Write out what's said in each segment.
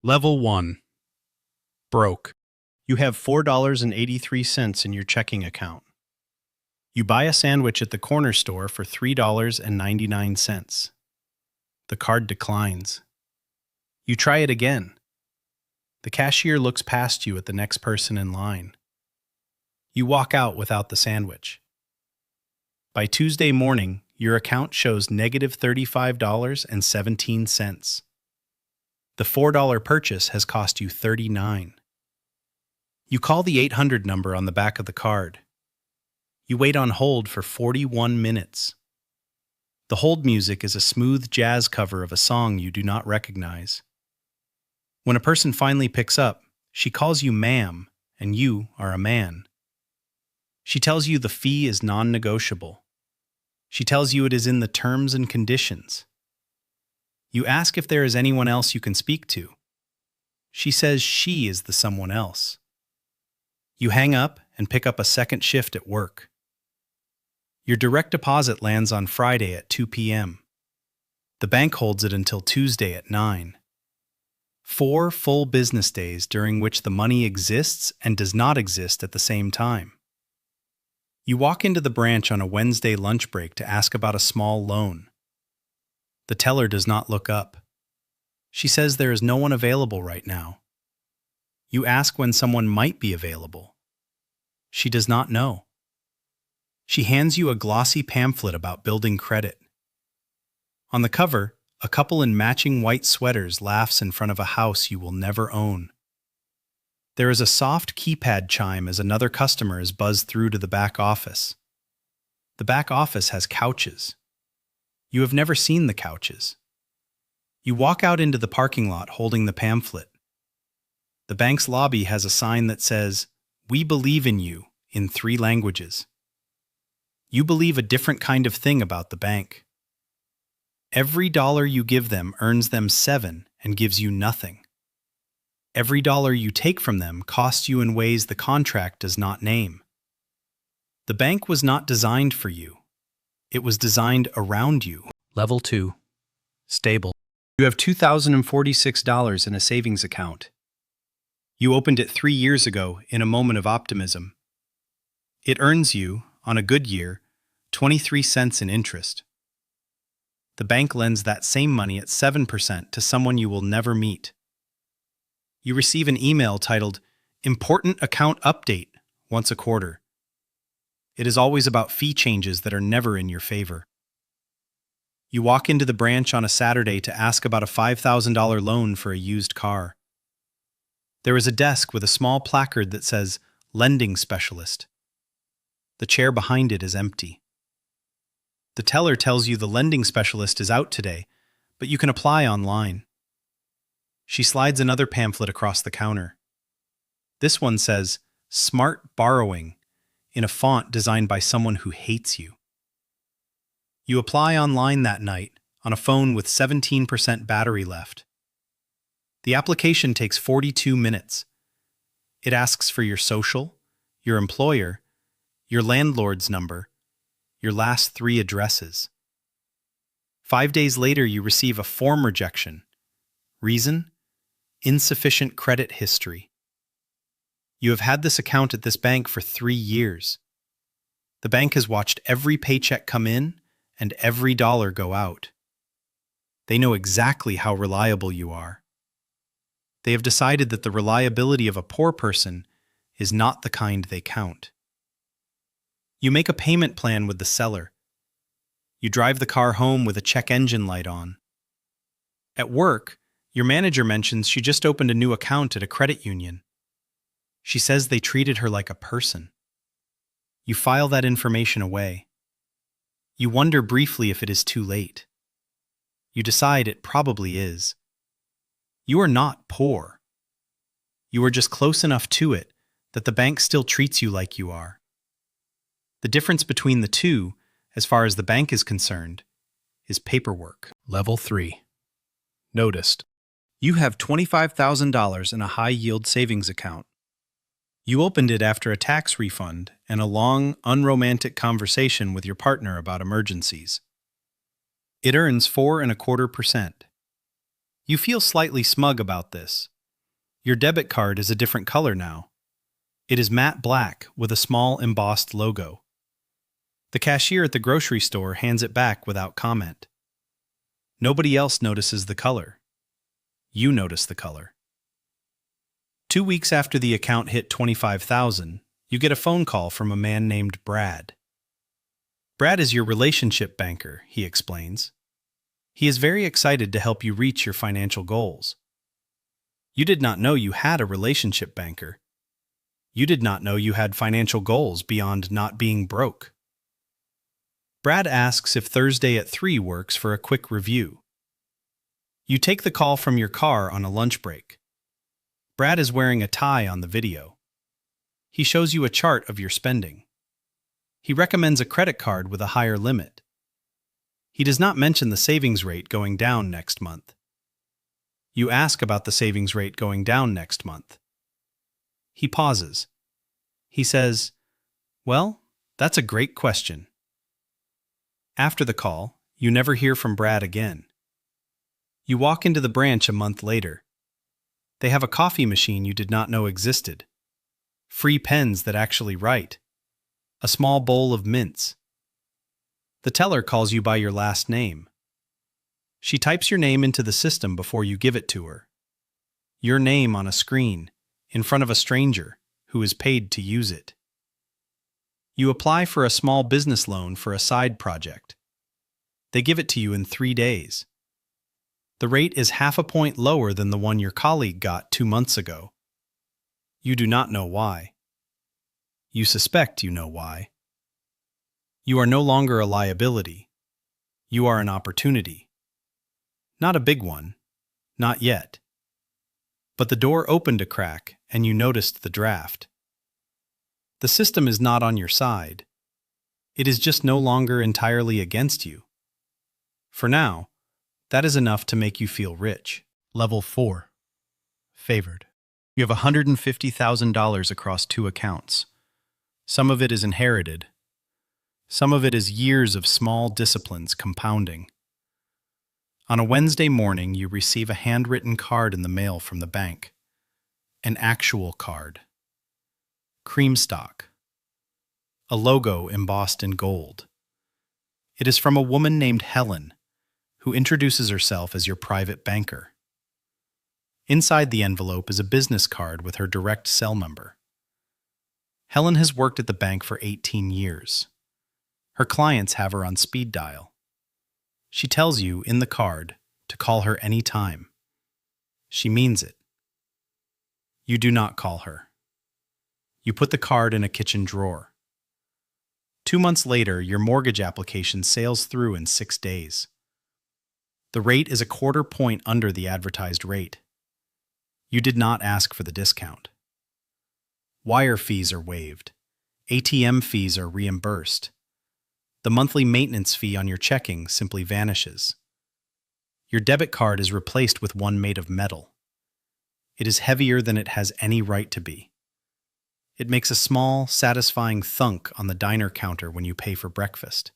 Level 1. Broke. You have $4.83 in your checking account. You buy a sandwich at the corner store for $3.99. The card declines. You try it again. The cashier looks past you at the next person in line. You walk out without the sandwich. By Tuesday morning, your account shows negative $35.17. The $4 purchase has cost you $39. You call the 800 number on the back of the card. You wait on hold for 41 minutes. The hold music is a smooth jazz cover of a song you do not recognize. When a person finally picks up, she calls you ma'am, and you are a man. She tells you the fee is non-negotiable. She tells you it is in the terms and conditions. You ask if there is anyone else you can speak to. She says she is the someone else. You hang up and pick up a second shift at work. Your direct deposit lands on Friday at 2 p.m. The bank holds it until Tuesday at 9. 4 full business days during which the money exists and does not exist at the same time. You walk into the branch on a Wednesday lunch break to ask about a small loan. The teller does not look up. She says there is no one available right now. You ask when someone might be available. She does not know. She hands you a glossy pamphlet about building credit. On the cover, a couple in matching white sweaters laughs in front of a house you will never own. There is a soft keypad chime as another customer is buzzed through to the back office. The back office has couches. You have never seen the couches. You walk out into the parking lot holding the pamphlet. The bank's lobby has a sign that says, "We believe in you," in 3 languages. You believe a different kind of thing about the bank. Every dollar you give them earns them 7 and gives you nothing. Every dollar you take from them costs you in ways the contract does not name. The bank was not designed for you. It was designed around you. Level 2. Stable. You have $2,046 in a savings account. You opened it 3 years ago in a moment of optimism. It earns you, on a good year, 23 cents in interest. The bank lends that same money at 7% to someone you will never meet. You receive an email titled, "Important Account Update," once a quarter. It is always about fee changes that are never in your favor. You walk into the branch on a Saturday to ask about a $5,000 loan for a used car. There is a desk with a small placard that says, "Lending Specialist." The chair behind it is empty. The teller tells you the lending specialist is out today, but you can apply online. She slides another pamphlet across the counter. This one says, "Smart Borrowing," in a font designed by someone who hates you. You apply online that night on a phone with 17% battery left. The application takes 42 minutes. It asks for your social, your employer, your landlord's number, your last 3 addresses. 5 days later, you receive a form rejection. Reason? Insufficient credit history. You have had this account at this bank for 3 years. The bank has watched every paycheck come in and every dollar go out. They know exactly how reliable you are. They have decided that the reliability of a poor person is not the kind they count. You make a payment plan with the seller. You drive the car home with a check engine light on. At work, your manager mentions she just opened a new account at a credit union. She says they treated her like a person. You file that information away. You wonder briefly if it is too late. You decide it probably is. You are not poor. You are just close enough to it that the bank still treats you like you are. The difference between the two, as far as the bank is concerned, is paperwork. Level 3. Noticed. You have $25,000 in a high-yield savings account. You opened it after a tax refund and a long, unromantic conversation with your partner about emergencies. It earns 4.25%. You feel slightly smug about this. Your debit card is a different color now. It is matte black with a small embossed logo. The cashier at the grocery store hands it back without comment. Nobody else notices the color. You notice the color. 2 weeks after the account hit $25,000, you get a phone call from a man named Brad. Brad is your relationship banker, he explains. He is very excited to help you reach your financial goals. You did not know you had a relationship banker. You did not know you had financial goals beyond not being broke. Brad asks if Thursday at 3 works for a quick review. You take the call from your car on a lunch break. Brad is wearing a tie on the video. He shows you a chart of your spending. He recommends a credit card with a higher limit. He does not mention the savings rate going down next month. You ask about the savings rate going down next month. He pauses. He says, "Well, that's a great question." After the call, you never hear from Brad again. You walk into the branch a month later. They have a coffee machine you did not know existed, free pens that actually write, a small bowl of mints. The teller calls you by your last name. She types your name into the system before you give it to her. Your name on a screen, in front of a stranger who is paid to use it. You apply for a small business loan for a side project. They give it to you in 3 days. The rate is half a point lower than the one your colleague got 2 months ago. You do not know why. You suspect you know why. You are no longer a liability. You are an opportunity. Not a big one. Not yet. But the door opened a crack and you noticed the draft. The system is not on your side. It is just no longer entirely against you. For now, that is enough to make you feel rich. Level 4. Favored. You have $150,000 across 2 accounts. Some of it is inherited. Some of it is years of small disciplines compounding. On a Wednesday morning, you receive a handwritten card in the mail from the bank. An actual card. Cream stock. A logo embossed in gold. It is from a woman named Helen, who introduces herself as your private banker. Inside the envelope is a business card with her direct cell number. Helen has worked at the bank for 18 years. Her clients have her on speed dial. She tells you in the card to call her any time. She means it. You do not call her. You put the card in a kitchen drawer. 2 months later, your mortgage application sails through in 6 days. The rate is a 1/4 point under the advertised rate. You did not ask for the discount. Wire fees are waived. ATM fees are reimbursed. The monthly maintenance fee on your checking simply vanishes. Your debit card is replaced with one made of metal. It is heavier than it has any right to be. It makes a small, satisfying thunk on the diner counter when you pay for breakfast.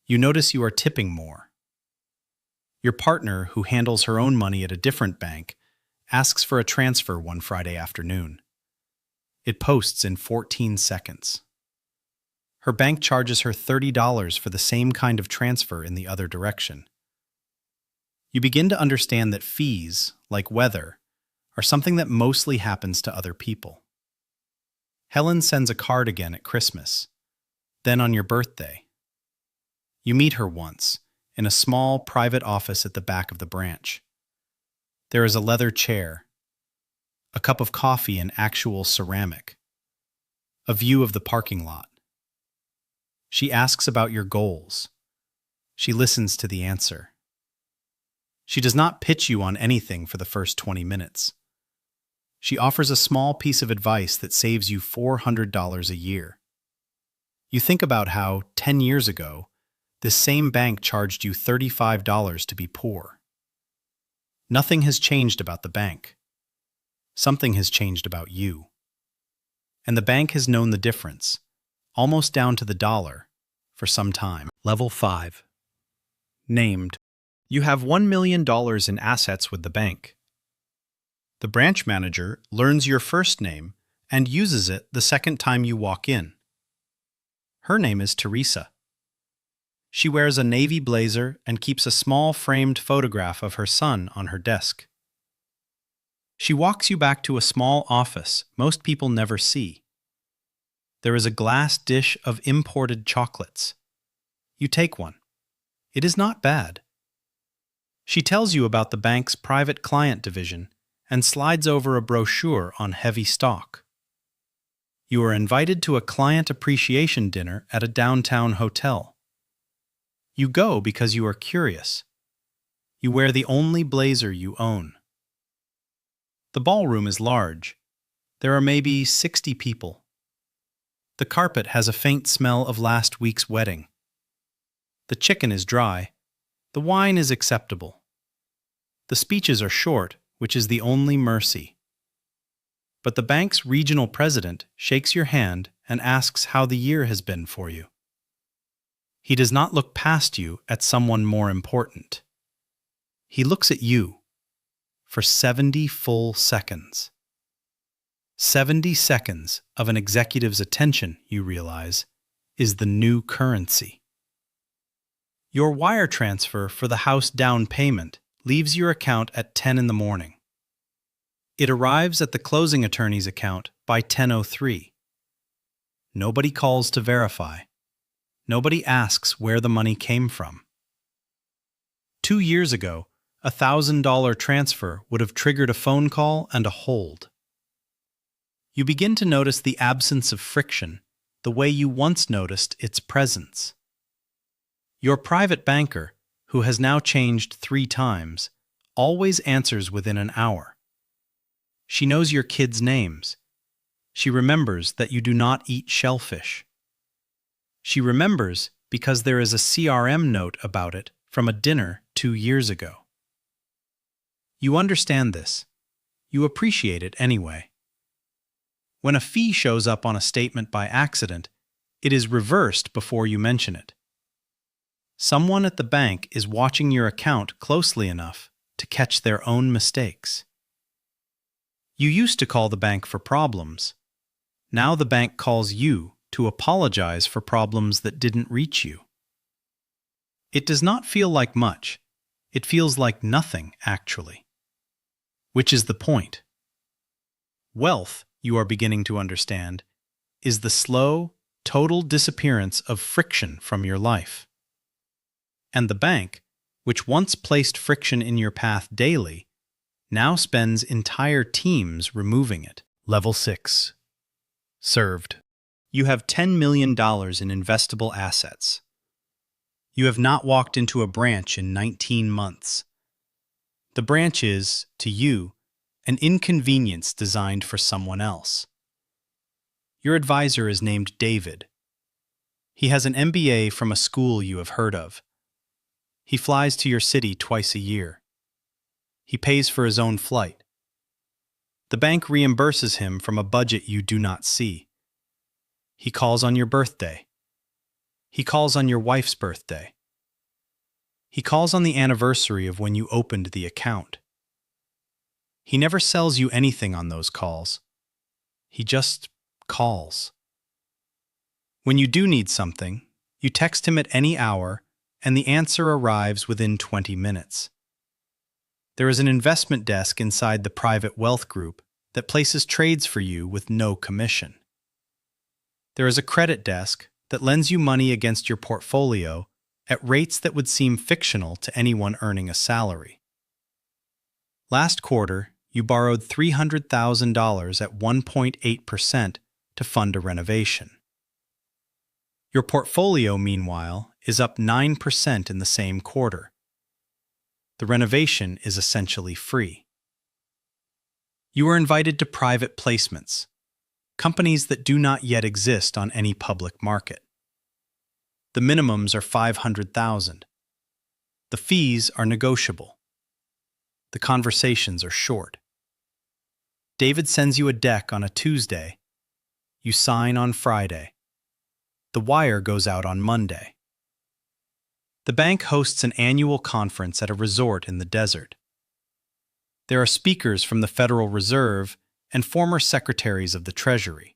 You notice you are tipping more. Your partner, who handles her own money at a different bank, asks for a transfer one Friday afternoon. It posts in 14 seconds. Her bank charges her $30 for the same kind of transfer in the other direction. You begin to understand that fees, like weather, are something that mostly happens to other people. Helen sends a card again at Christmas, then on your birthday. You meet her once, in a small private office at the back of the branch. There is a leather chair, a cup of coffee in actual ceramic, a view of the parking lot. She asks about your goals. She listens to the answer. She does not pitch you on anything for the first 20 minutes. She offers a small piece of advice that saves you $400 a year. You think about how, 10 years ago, this same bank charged you $35 to be poor. Nothing has changed about the bank. Something has changed about you. And the bank has known the difference, almost down to the dollar, for some time. Level 5. Named. You have $1 million in assets with the bank. The branch manager learns your first name and uses it the second time you walk in. Her name is Teresa. She wears a navy blazer and keeps a small framed photograph of her son on her desk. She walks you back to a small office most people never see. There is a glass dish of imported chocolates. You take one. It is not bad. She tells you about the bank's private client division and slides over a brochure on heavy stock. You are invited to a client appreciation dinner at a downtown hotel. You go because you are curious. You wear the only blazer you own. The ballroom is large. There are maybe 60 people. The carpet has a faint smell of last week's wedding. The chicken is dry. The wine is acceptable. The speeches are short, which is the only mercy. But the bank's regional president shakes your hand and asks how the year has been for you. He does not look past you at someone more important. He looks at you for 70 full seconds. 70 seconds of an executive's attention, you realize, is the new currency. Your wire transfer for the house down payment leaves your account at 10 in the morning. It arrives at the closing attorney's account by 10:03. Nobody calls to verify. Nobody asks where the money came from. 2 years ago, a $1,000 transfer would have triggered a phone call and a hold. You begin to notice the absence of friction, the way you once noticed its presence. Your private banker, who has now changed 3 times, always answers within an hour. She knows your kids' names. She remembers that you do not eat shellfish. She remembers because there is a CRM note about it from a dinner 2 years ago. You understand this. You appreciate it anyway. When a fee shows up on a statement by accident, it is reversed before you mention it. Someone at the bank is watching your account closely enough to catch their own mistakes. You used to call the bank for problems. Now the bank calls you to apologize for problems that didn't reach you. It does not feel like much. It feels like nothing, actually. Which is the point. Wealth, you are beginning to understand, is the slow, total disappearance of friction from your life. And the bank, which once placed friction in your path daily, now spends entire teams removing it. Level 6. Served. You have $10 million in investable assets. You have not walked into a branch in 19 months. The branch is, to you, an inconvenience designed for someone else. Your advisor is named David. He has an MBA from a school you have heard of. He flies to your city twice a year. He pays for his own flight. The bank reimburses him from a budget you do not see. He calls on your birthday. He calls on your wife's birthday. He calls on the anniversary of when you opened the account. He never sells you anything on those calls. He just calls. When you do need something, you text him at any hour, and the answer arrives within 20 minutes. There is an investment desk inside the private wealth group that places trades for you with no commission. There is a credit desk that lends you money against your portfolio at rates that would seem fictional to anyone earning a salary. Last quarter, you borrowed $300,000 at 1.8% to fund a renovation. Your portfolio, meanwhile, is up 9% in the same quarter. The renovation is essentially free. You are invited to private placements, companies that do not yet exist on any public market. The minimums are $500,000. The fees are negotiable. The conversations are short. David sends you a deck on a Tuesday. You sign on Friday. The wire goes out on Monday. The bank hosts an annual conference at a resort in the desert. There are speakers from the Federal Reserve and former secretaries of the Treasury.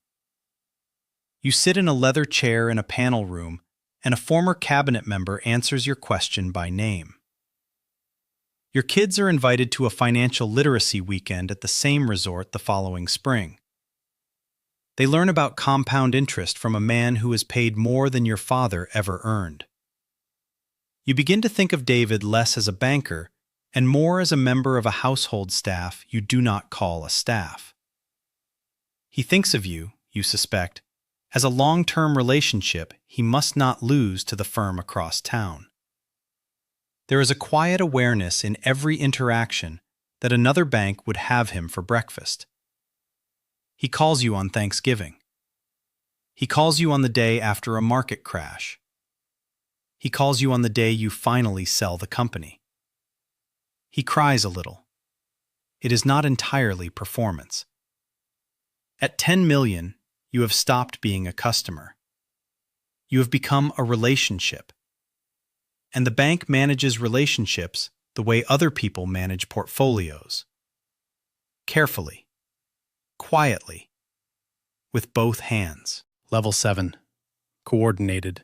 You sit in a leather chair in a panel room, and a former cabinet member answers your question by name. Your kids are invited to a financial literacy weekend at the same resort the following spring. They learn about compound interest from a man who has paid more than your father ever earned. You begin to think of David less as a banker and more as a member of a household staff you do not call a staff. He thinks of you, you suspect, as a long-term relationship he must not lose to the firm across town. There is a quiet awareness in every interaction that another bank would have him for breakfast. He calls you on Thanksgiving. He calls you on the day after a market crash. He calls you on the day you finally sell the company. He cries a little. It is not entirely performance. At 10 million, you have stopped being a customer. You have become a relationship. And the bank manages relationships the way other people manage portfolios. Carefully, quietly, with both hands. Level 7. Coordinated.